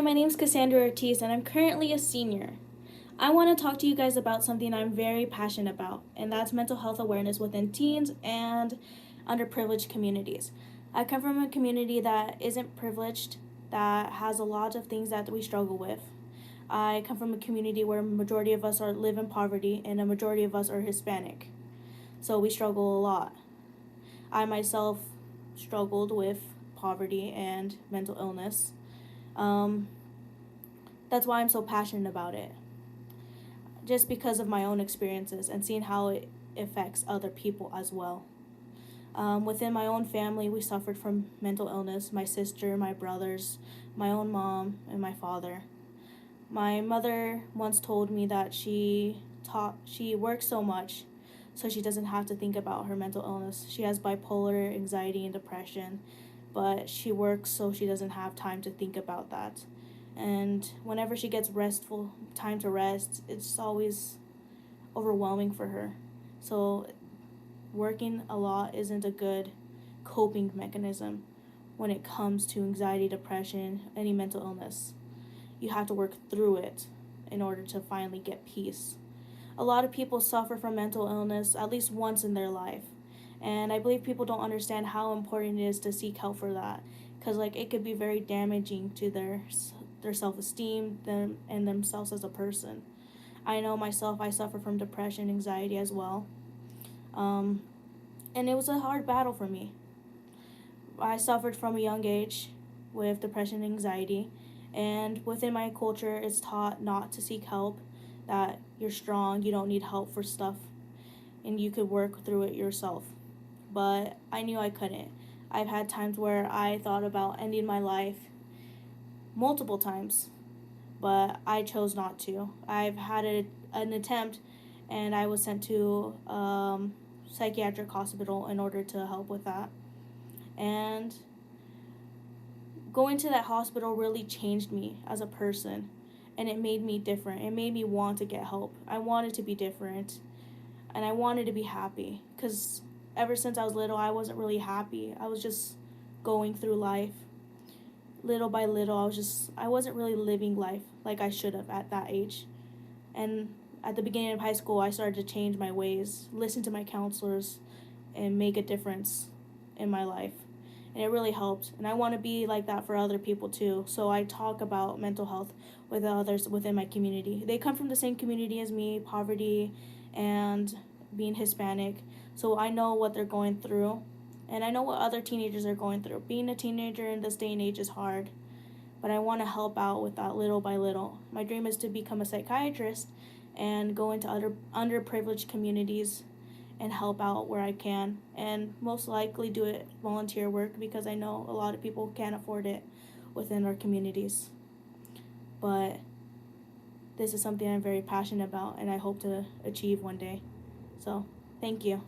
Hi, my name is Cassandra Ortiz, and I'm currently a senior. I want to talk to you guys about something I'm very passionate about, and that's mental health awareness within teens and underprivileged communities. I come from a community that isn't privileged, that has a lot of things that we struggle with. I come from a community where a majority of us live in poverty, and a majority of us are Hispanic. So we struggle a lot. I myself struggled with poverty and mental illness. Um, that's why I'm so passionate about it. Just because of my own experiences and seeing how it affects other people as well. Within my own family, we suffered from mental illness. My sister, my brothers, my own mom, and my father. My mother once told me that she works so much so she doesn't have to think about her mental illness. She has bipolar, anxiety, and depression, but she works so she doesn't have time to think about that. And whenever she gets restful time to rest, it's always overwhelming for her. So working a lot isn't a good coping mechanism when it comes to anxiety, depression, any mental illness. You have to work through it in order to finally get peace. A lot of people suffer from mental illness at least once in their life, and I believe people don't understand how important it is to seek help for that, because it could be very damaging to their self-esteem, them and themselves as a person. I know myself, I suffer from depression, anxiety as well, um, and it was a hard battle for me. I suffered from a young age with depression and anxiety, and within my culture, it's taught not to seek help, that you're strong, you don't need help for stuff, and you could work through it yourself. But I knew I couldn't. I've had times where I thought about ending my life multiple times, but I chose not to. I've had an attempt, and I was sent to psychiatric hospital in order to help with that. And going to that hospital really changed me as a person, and it made me different. It made me want to get help. I wanted to be different, and I wanted to be happy, because ever since I was little, I wasn't really happy. I was just going through life. Little by little, I wasn't really living life like I should have at that age. And at the beginning of high school, I started to change my ways, listen to my counselors, and make a difference in my life. And it really helped. And I want to be like that for other people too. So I talk about mental health with others within my community. They come from the same community as me, poverty and being Hispanic. So I know what they're going through. And I know what other teenagers are going through. Being a teenager in this day and age is hard. But I want to help out with that little by little. My dream is to become a psychiatrist and go into other underprivileged communities and help out where I can, and most likely do it volunteer work, because I know a lot of people can't afford it within our communities. But this is something I'm very passionate about, and I hope to achieve one day. So, thank you.